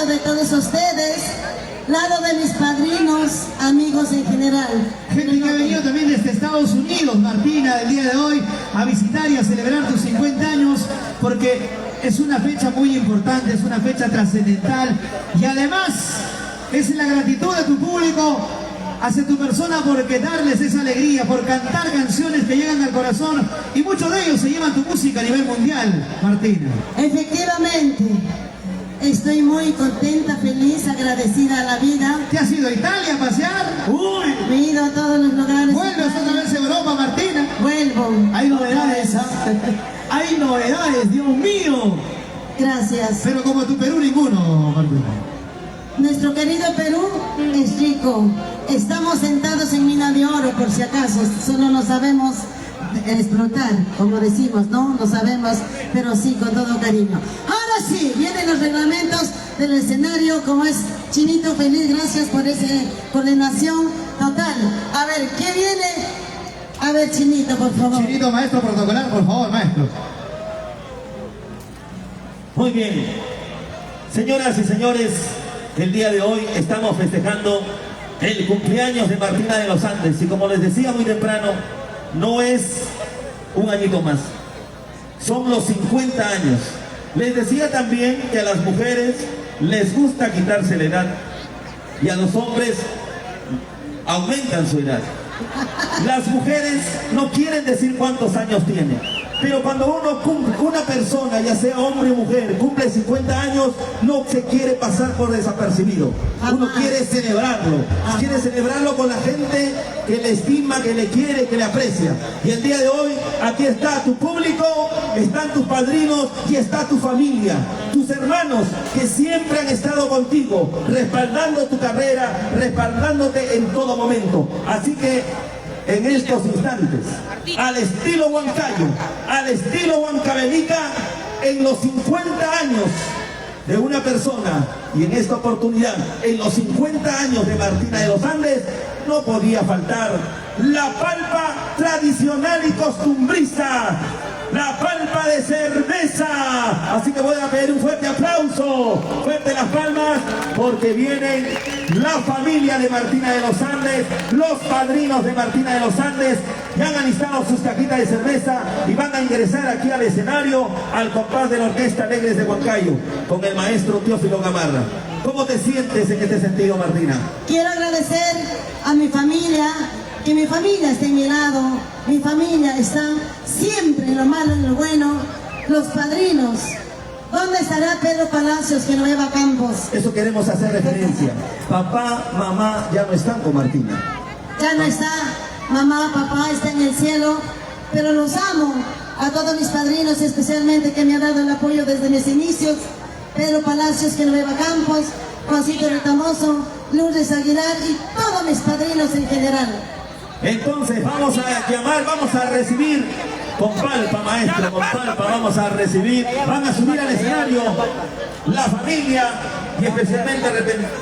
lado de todos ustedes, lado de mis padrinos, amigos en general. Gente que ha venido también desde Estados Unidos, Martina, el día de hoy, a visitar y a celebrar tus 50 años, porque es una fecha muy importante, es una fecha trascendental, y además es la gratitud de tu público hacia tu persona por darles esa alegría, por cantar canciones que llegan al corazón, y muchos de ellos se llevan tu música a nivel mundial, Martina. Efectivamente, estoy muy contenta, feliz, agradecida a la vida. ¿Te has ido a Italia a pasear? ¡Uy! Me he ido a todos los lugares. ¿Vuelves otra vez a Europa, Martina? Vuelvo. Hay novedades, ¿ah? Hay novedades, Dios mío. Gracias. Pero como tu Perú ninguno, Martina. Nuestro querido Perú es rico. Estamos sentados en mina de oro, por si acaso. Solo no sabemos explotar, como decimos, ¿no? No sabemos, pero sí, con todo cariño. Ahora sí, vienen los reglamentos del escenario, como es Chinito, feliz, gracias por esa coordinación total. A ver, ¿qué viene? A ver, Chinito, por favor. Chinito, maestro protocolar, por favor, maestro. Muy bien. Señoras y señores, el día de hoy estamos festejando el cumpleaños de Martina de los Andes, y como les decía muy temprano, no es un añito más, son los 50 años. Les decía también que a las mujeres les gusta quitarse la edad y a los hombres aumentan su edad. Las mujeres no quieren decir cuántos años tienen, pero cuando uno cumple, una persona, ya sea hombre o mujer, cumple 50 años, no se quiere pasar por desapercibido. Uno quiere celebrarlo con la gente que le estima, que le quiere, que le aprecia. Y el día de hoy, aquí está tu público, están tus padrinos y está tu familia, tus hermanos que siempre han estado contigo, respaldando tu carrera, respaldándote en todo momento. Así que en estos instantes, al estilo Huancayo, al estilo Huancavelica, en los 50 años de una persona, y en esta oportunidad, en los 50 años de Martina de los Andes, no podía faltar la palpa tradicional y costumbrista, la palpa de cerveza. Así que voy a pedir un fuerte aplauso, fuerte las palmas, porque vienen la familia de Martina de los Andes, los padrinos de Martina de los Andes, que han alistado sus cajitas de cerveza y van a ingresar aquí al escenario al compás de la Orquesta Alegres de Huancayo, con el maestro Teófilo Gamarra. ¿Cómo te sientes en este sentido, Martina? Quiero agradecer a mi familia, que mi familia está en mi lado, mi familia está siempre en lo malo y en lo bueno, los padrinos. ¿Dónde estará Pedro Palacios, que no lleva Campos? Eso queremos hacer referencia. Papá, mamá ya no están con Martina. Ya no está, mamá, papá está en el cielo, pero los amo a todos mis padrinos, especialmente que me han dado el apoyo desde mis inicios. Pedro Palacios, que no lleva Campos, Juancito Retamoso, Lourdes Aguilar y todos mis padrinos en general. Entonces vamos a llamar, vamos a recibir con palpa, maestro, con palpa vamos a recibir, van a subir al escenario la familia, y especialmente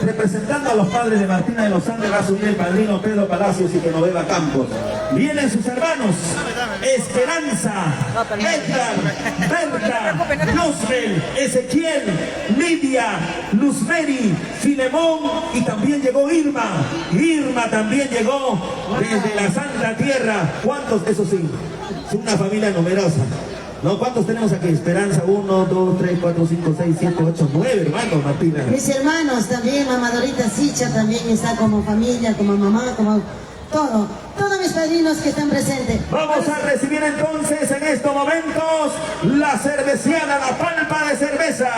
representando a los padres de Martina de los Andes va a subir el padrino Pedro Palacios y Genoveva Campos. Vienen sus hermanos Esperanza, Edgar, Berta, Luzbel, Ezequiel, Lidia, Luzmeri, Filemón, y también llegó Irma. Irma también llegó desde la Santa Tierra. ¿Cuántos? Eso sí, es una familia numerosa. ¿No? ¿Cuántos tenemos aquí? Esperanza, 1, 2, 3, 4, 5, 6, 7, 8, 9 hermanos, Martina. Mis hermanos también, mamadorita Sicha también está como familia, como mamá, como todo. Todos mis padrinos que están presentes. Vamos a recibir entonces en estos momentos la cerveciana, la palpa de cerveza,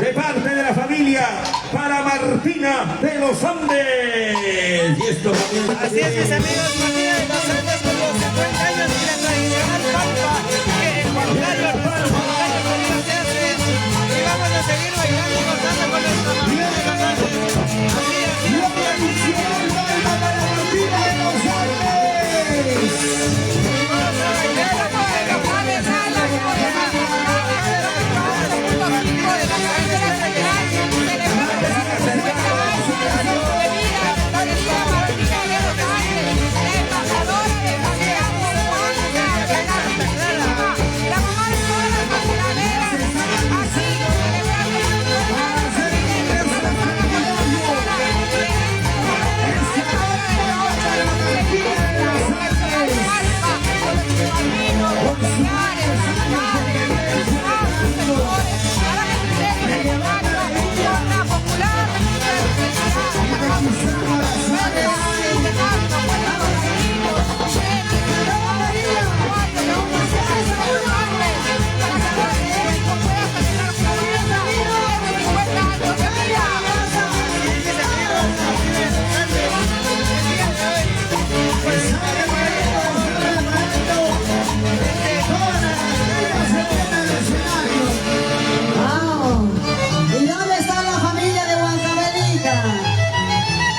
de parte de la familia para Martina de los Andes. Y esto comienza. Así es, mis amigos, Martina de los Andes con los 50 años y la tradicional palpa que en Huancayo, hermano, Huancayo se hace. Y vamos a seguir bailando y gozando con nuestra familia de los Andes. Así es. La tradicional palpa para Martina de los Andes. Vamos a bailar,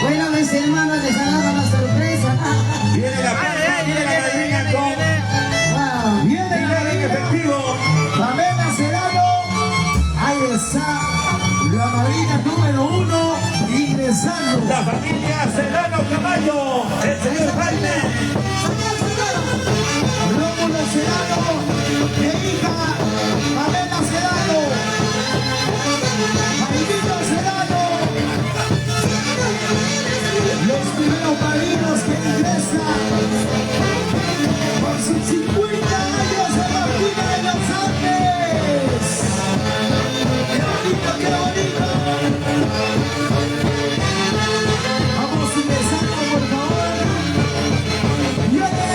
Bueno, mis hermanos, les ha dado la sorpresa. Viene la palma, viene la madrina con Wow. Viene dinero en efectivo. Pamela Serrano. Ahí está la madrina número 1 ingresando. La familia Serrano Caballo, el señor Jaime. Rómulo Serrano e hija Pamela Serrano. Jaimito Serrano. Los primeros padrinos que ingresan por sus 50 años de Martina de los Andes. ¡Qué bonito, qué bonito! Vamos ingresando, por favor. ¡Viene!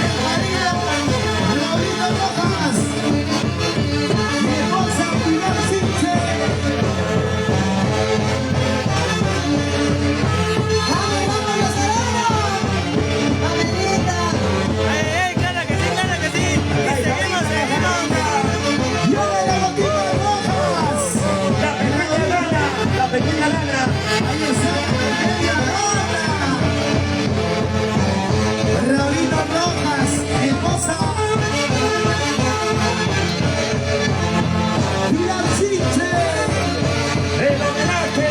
¡El marido! ¡Raulito Rojas! ¡Mi esposa Pilar Sinche! ¡Vamos, vamos, los hermanos! ¡Pamelita! Claro que sí. Y seguimos. ¡Viene la boquita de Rojas! La pequeña Lana. ¡Ahí está la pequeña Lana! Raulito Rojas, mi esposa. Pilar Sinche. El homenaje,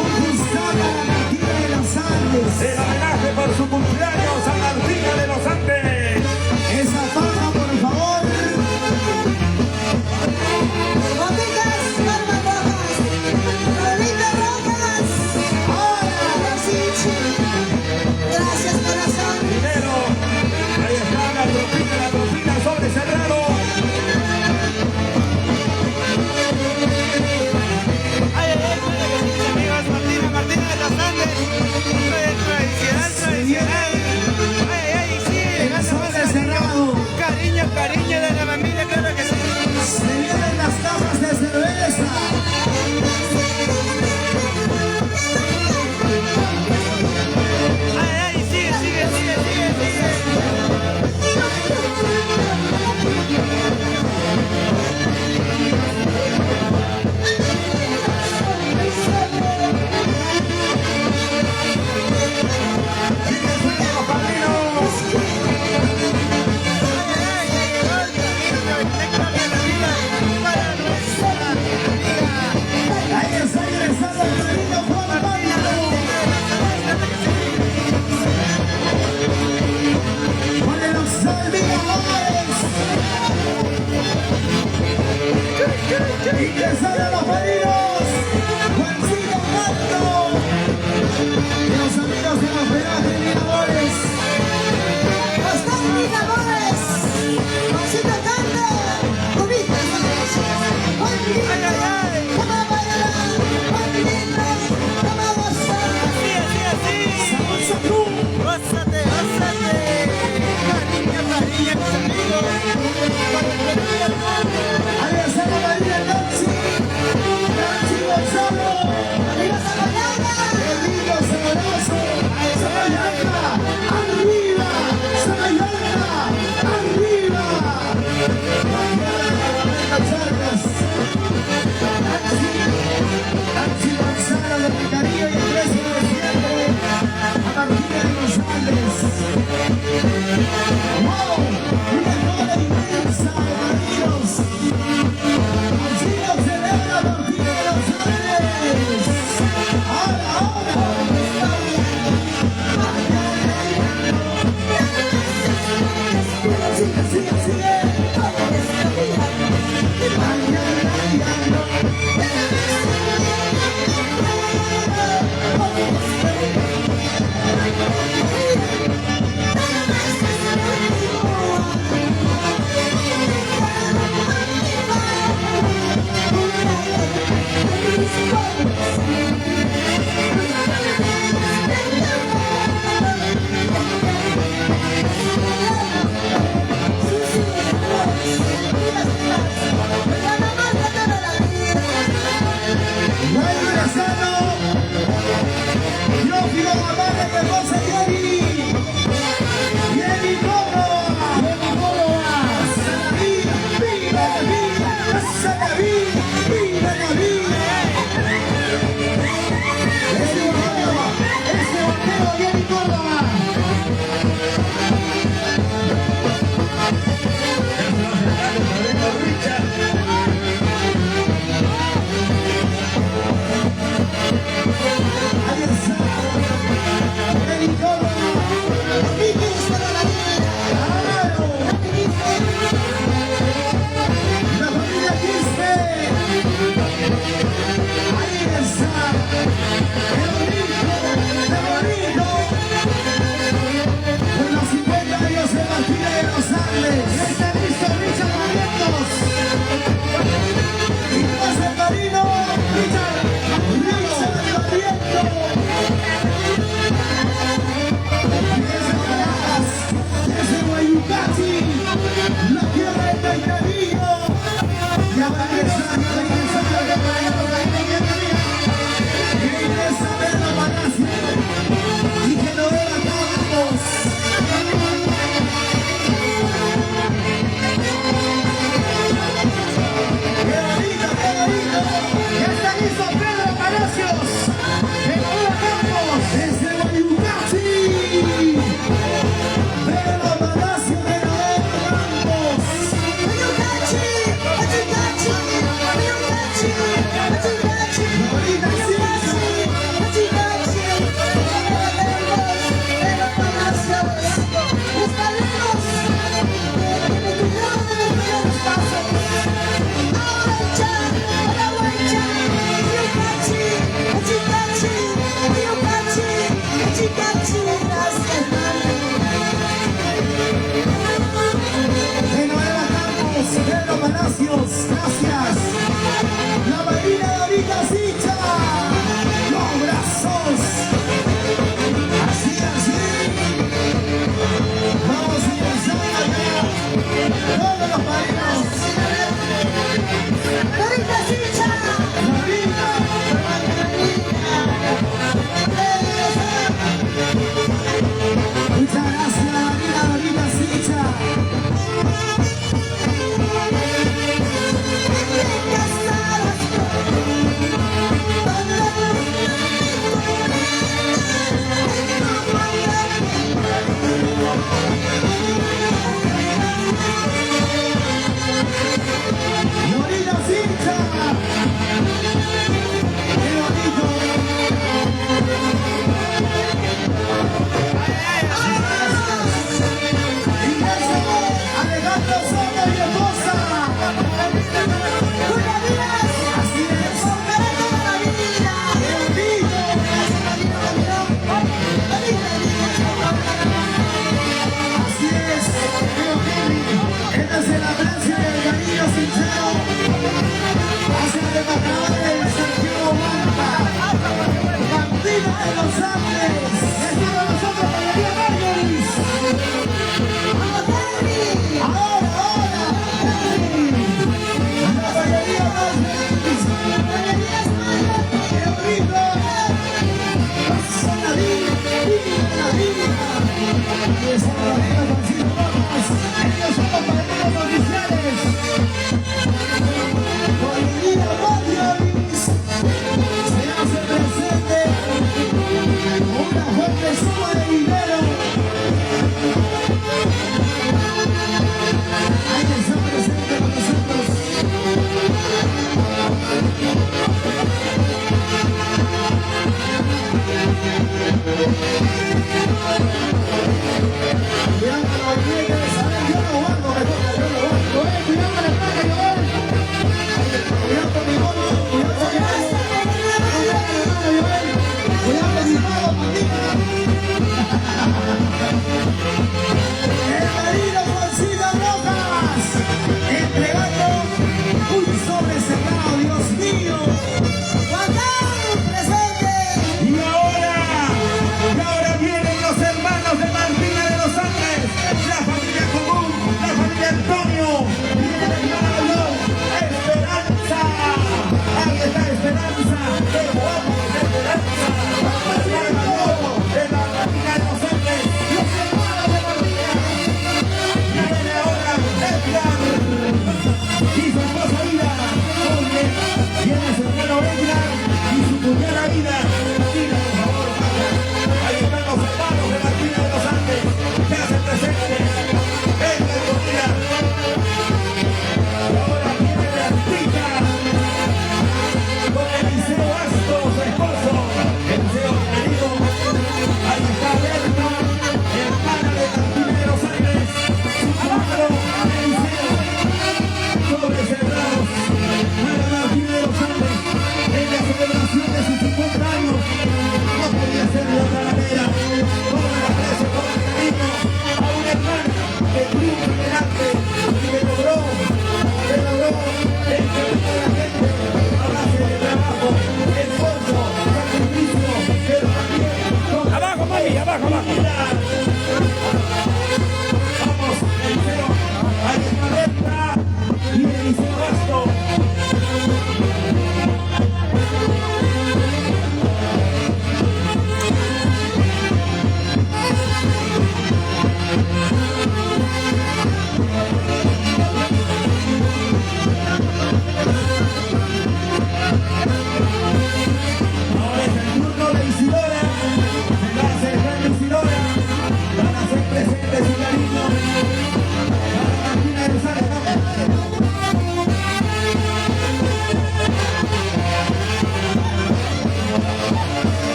Un Gustavo Martina de los Andes. el homenaje por su cumpleaños a Martina de los Andes. Esa faja, por favor. ¡Boticas, palmas rojas! ¡Rolita rojas!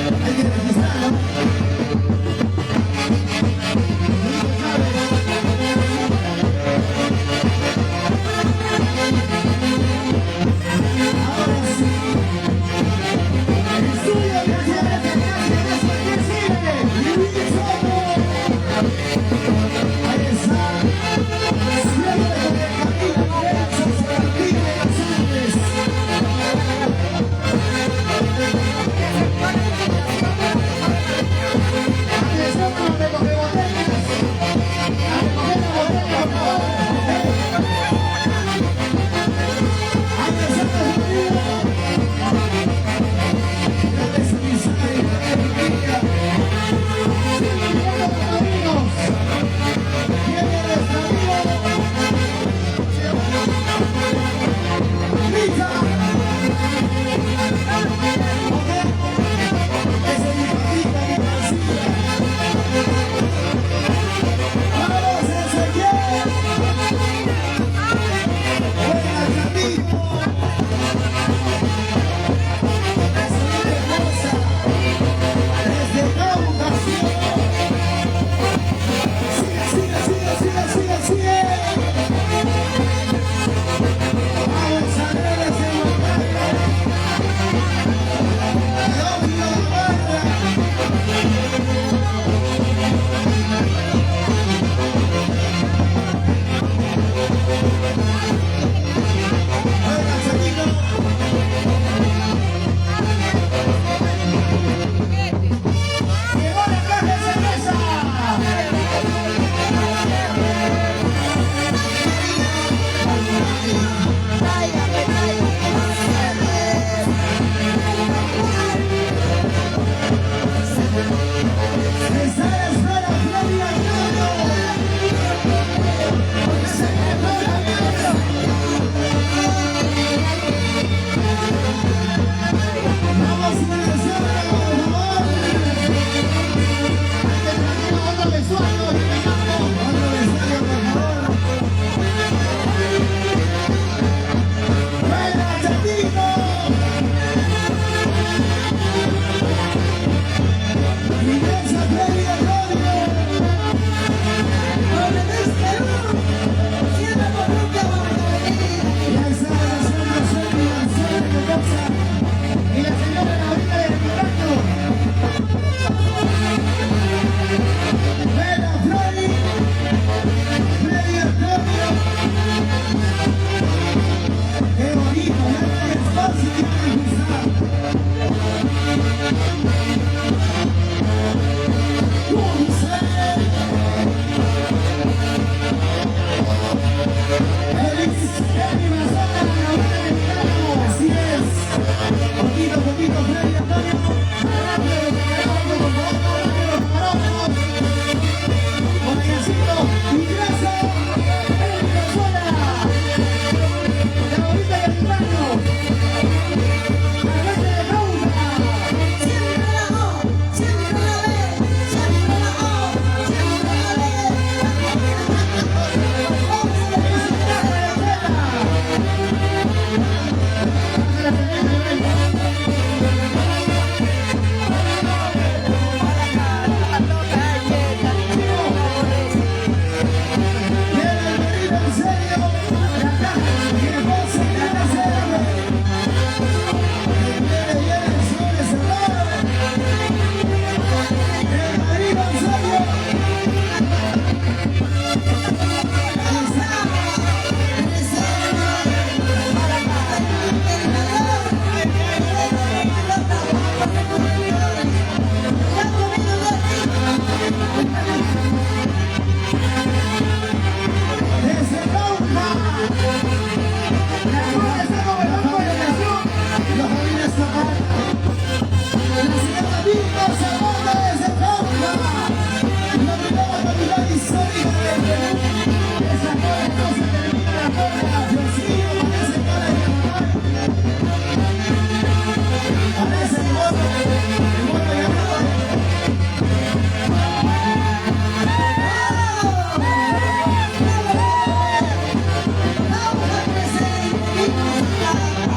Hay que registrarlo.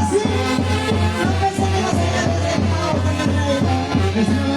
Así, no pensé que no se iba a hacer.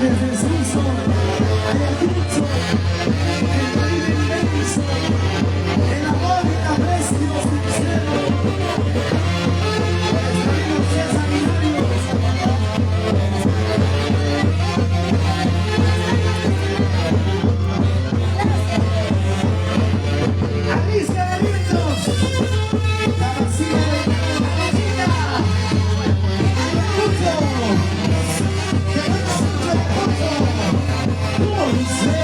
desde Suso, Ayacucho, el Caribe inmenso, el amor y el aprecio sincero. Nuestro amigo César Hilario. Alicia de Vientos, la vacía de la cocina, Ayacucho, te quiero mucho Ayacucho, dulce.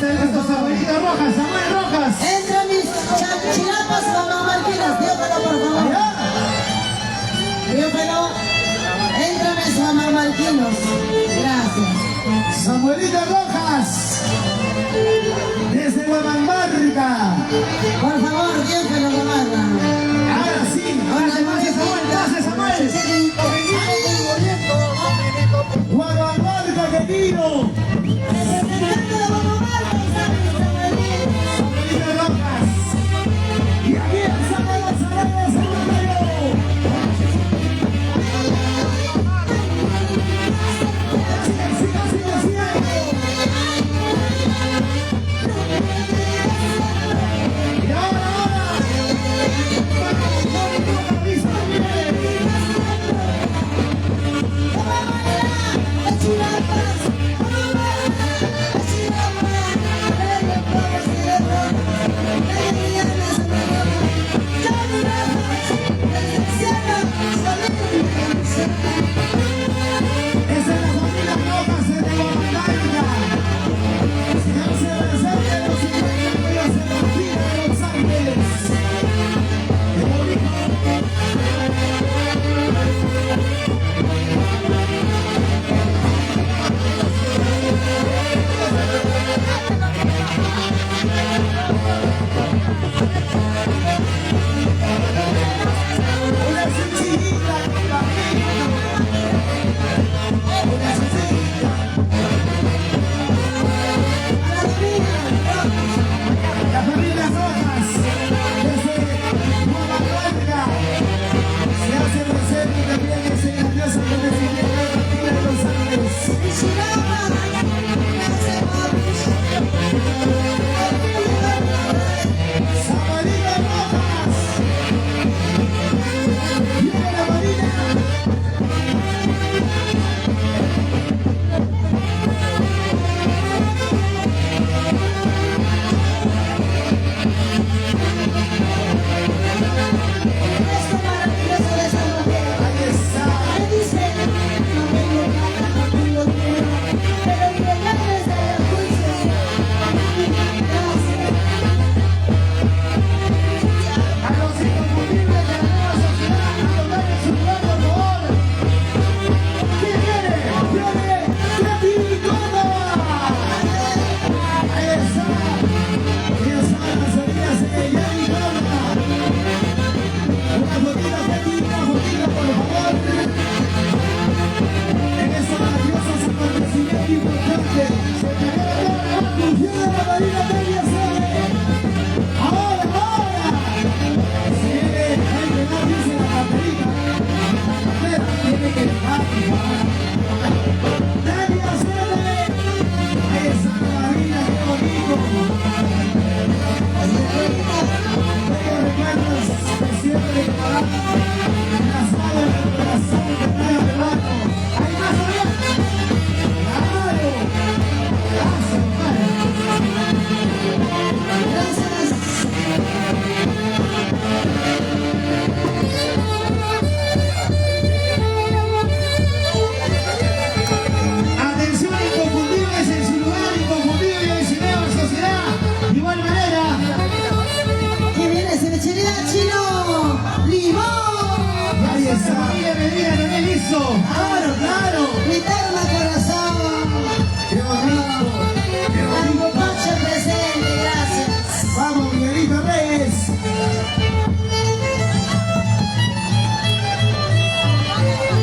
está nuestro Samuelito Rojas, Samuel Rojas. Entra mis chirapas, mamá Marquinas, Diófalo, por favor. Allá. Diófalo, entra mis mamá Marquinos. Gracias. Samuelito Rojas. Desde Huamambarca. Por favor, Diófalo, mamá. Ahora sí. Pase Samuel, pase Samuel. Huamambarca, querido. Samuelito Rojas. Y aquí el Samuel y ahora. Esa es la familia Rojas de Huamambarca. Se hace presente en los 50 años de Martina de los Ángeles. ¡Qué bonito! Una sencillita camino, una sencillita. La familia Rojas, desde Huamambarca, se hace presente también ese grandioso acontecimiento de Martina de los Ángeles. Samuelito Rojas. ¡Viva la Marina! Ahí está. A los inconfundibles de la nueva sociedad, a tocarle su lugar, por favor. ¿Quién viene? ¡Viene Katy Córdoba! Ahí está. Ellos saben las salidas de Katy Córdoba. Una fotito, Katy, una fotito, por favor. En este maravilloso acontecimiento importante, se termina la conclusión de la Marina Media Sede. Ahora. Se viene a entregar, dice la carterita. Pero tiene que dejar, por favor. Media Sede. Ahí está la Marina, qué bonito. Bellos recuerdos de siempre que para enlazado en el corazón de cada peruano. ¡Hay más allá! ¡Claro! ¡Gracias, Atención, inconfundibles en su lugar, inconfundibles en la sociedad. De igual manera, ¿Quién viene? Cevichería Chino Limón. ahí está. Familia Medina también listo. Claro. Mi terma corazón. ¡Qué bonito! ¡Qué bonito! Mucho presente, gracias. Vamos, Miguelito Reyes.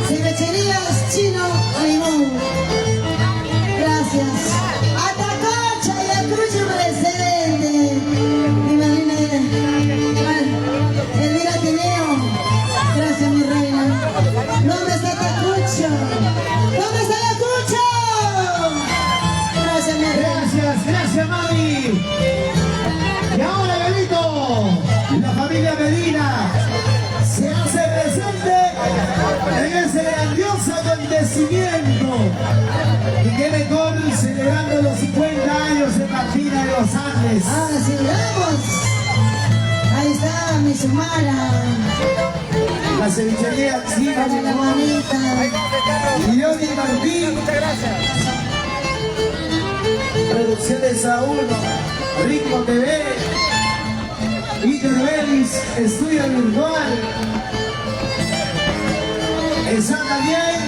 Cevicherías Chino Limón. Gracias. Atacocha y Acrucho presente. Mi madrina Elvira Tineo. Gracias, mi reina. ¿Dónde está Atacocha? ¿Dónde está Atacocha? Gracias, mi reina. Gracias, mami. Y ahora, Belito, la familia Medina se hace presente en ese grandioso acontecimiento. Y qué mejor celebrando los 50 años de Martina de los Andes. Ah, sí, vamos. Ahí está mi Sumara. La cevichería China Con la manita. y Johnny Martín. Muchas gracias. Producciones Saúl, Ritmo TV, Intervelis, Estudio Virtual. Está también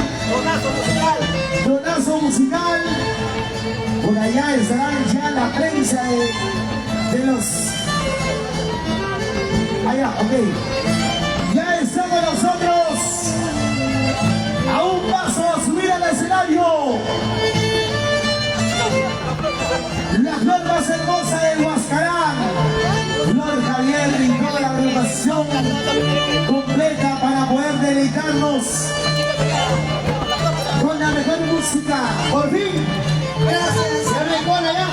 Donazo Musical. Por allá estarán ya la prensa de los... Allá, ok. Ya estamos nosotros a un paso a subir al escenario. La flor más hermosa del Huascarán, Flor Javier y toda la agrupación completa para poder deleitarnos con la mejor música. Por fin, gracias. Se recuerda ya.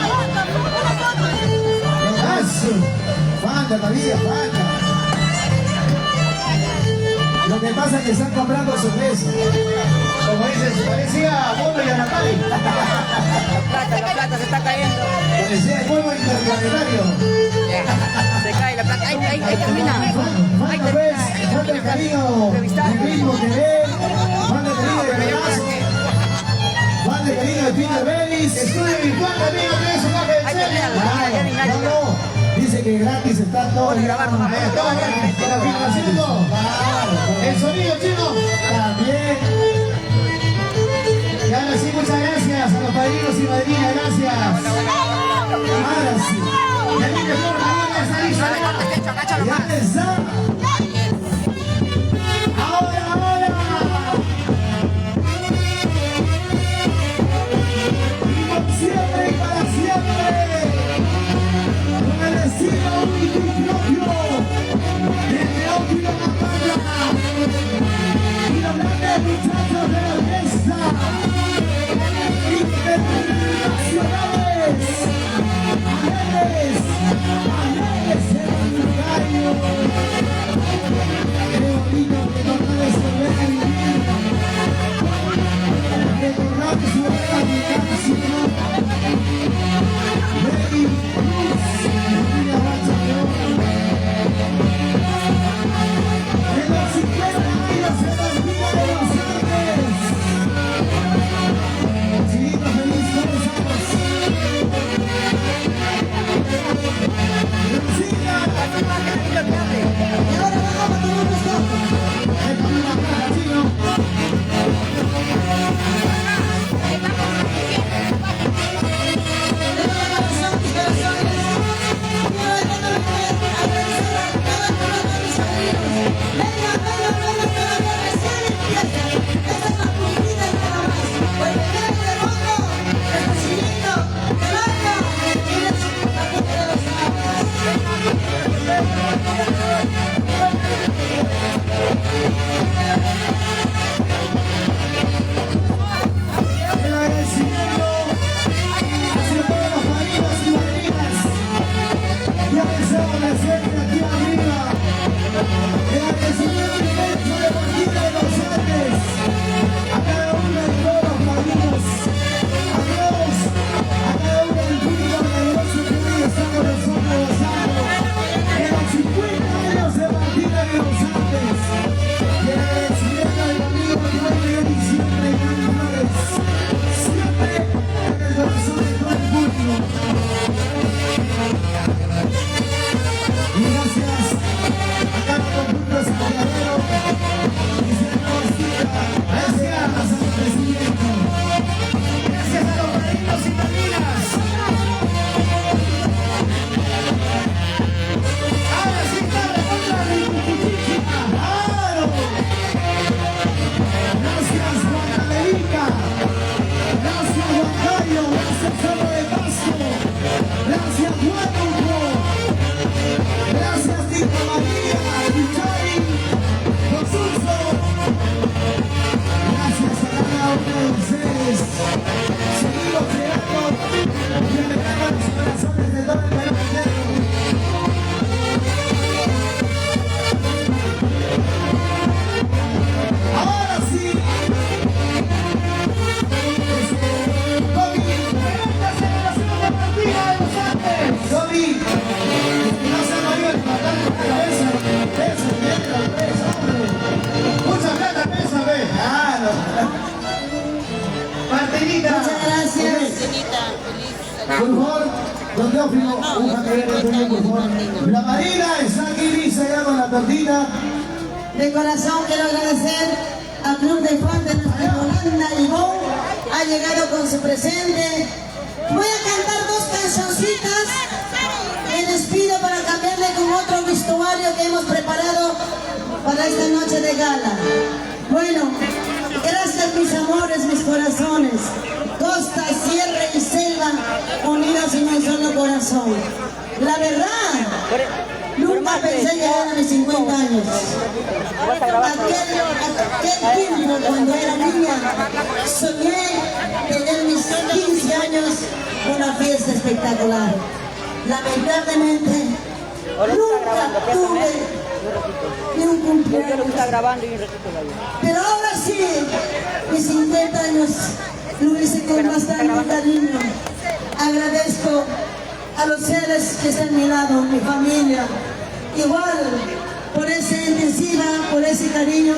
Falta todavía, falta. Lo que pasa es que están comprando sorpresa. Como dices, parecía Bono y Anapari. La plata se está cayendo. Parecía el juego interplanetario. Se cae la plata. Ahí termina. Ahí termina. Falta el cariño del Ritmo TV. Falta el cariño de Pedazo. Falta el cariño de Peter Bellis. Estudio virtual también, no tiene su caja de cel. No. Dice que gratis está todo. Todo gratis. La filmación no. El sonido, chino. También. Y ahora sí, muchas gracias a los padrinos y madrinas, gracias. Ahora sí. Ya viene Flor, ya está. Ahora. Y por siempre y para siempre. Con el estilo único y propio. Desde Óptima Napata. Y los grandes muchachos de la orquesta. Internacionales. Alegres en el gallo. Por favor, don Teófilo, un jacarero también, por favor. La Marina está aquí lista ya con la tortita. De corazón quiero agradecer al Club de Fans de nuestra Yolanda Ivón. Ha llegado con su presente. Voy a cantar dos cancioncitas. Me despido para cambiarle con otro vestuario que hemos preparado para esta noche de gala. Bueno, gracias mis amores, mis corazones. Costa, sierra y selva unidos en un solo corazón. La verdad, nunca pensé llegar a mis 50 años. Aquel tiempo cuando era niña, soñé tener mis 15 años una fiesta espectacular. Lamentablemente, nunca tuve ni un cumpleaños. Pero ahora sí, mis 50 años lo hice con bastante cariño. Agradezco a los seres que están a mi lado, mi familia, igual por esa intensiva, por ese cariño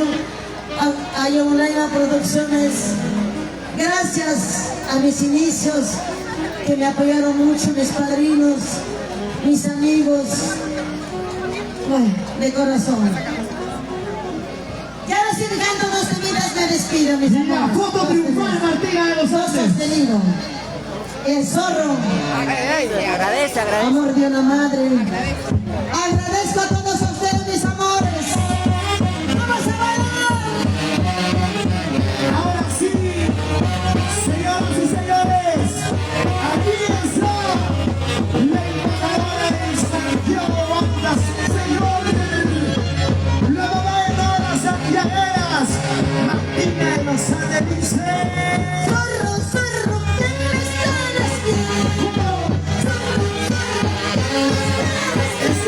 a Yolanda Producciones. Gracias a mis inicios que me apoyaron mucho, mis padrinos, mis amigos, de corazón. Ya no estoy dejando dos temitas, me despido, mis La amores. foto triunfal Martina de los Andes. Sostenido. El zorro. Agradece. Amor de una madre. Agradezco a todos ustedes, mis amores. ¡Vamos a bailar! Ahora sí, señoras y señores, aquí está la embajadora de Santiago Bandas, señor. La mamá de todas las santiagueras, Martina de los Andes dice. Zorro, zorro, ¿qué me estás haciendo? ¿Cómo? Zorro, zorro, ¿qué me estás haciendo?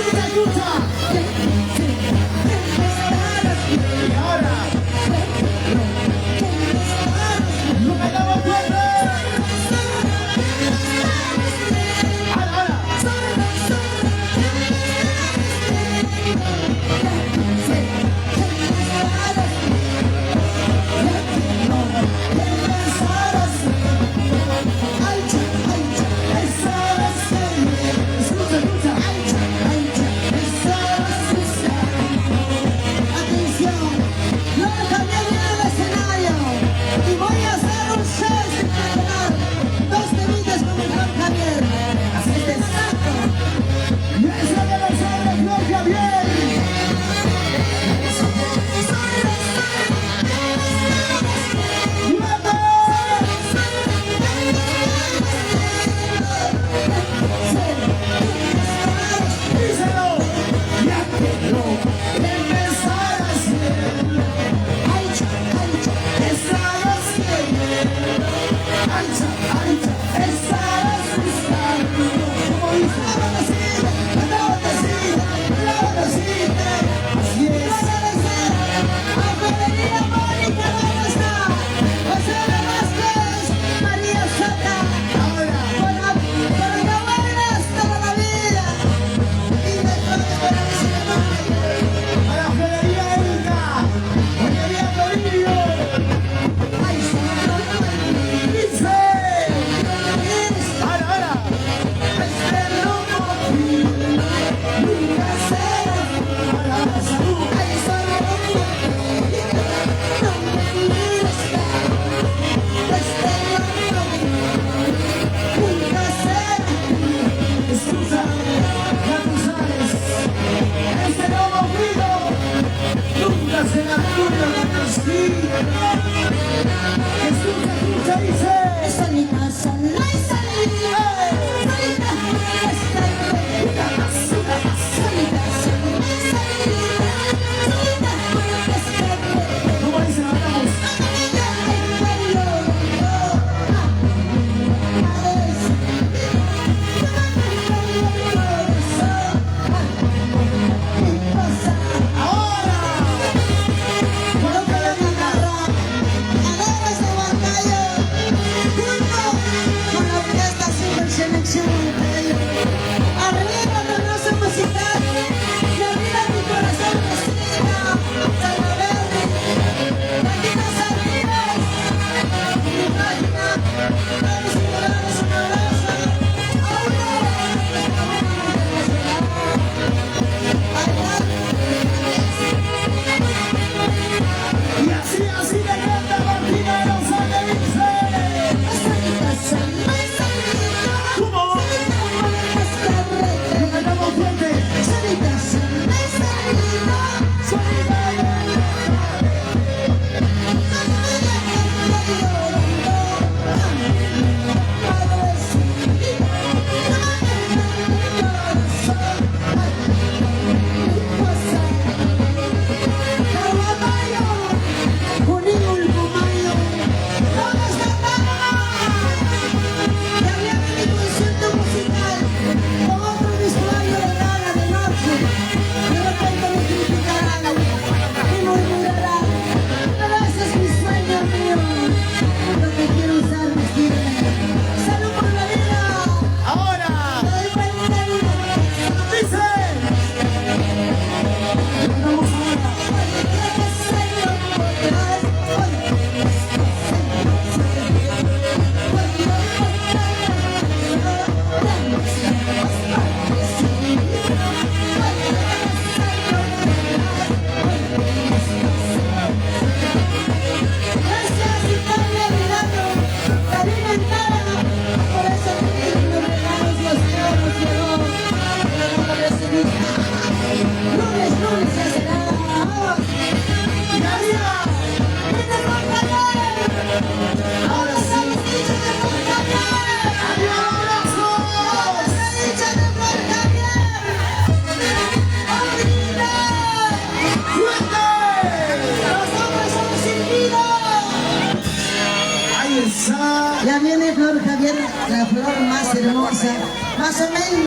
hermosa. Ya viene Flor Javier, la flor más hermosa, más o menos.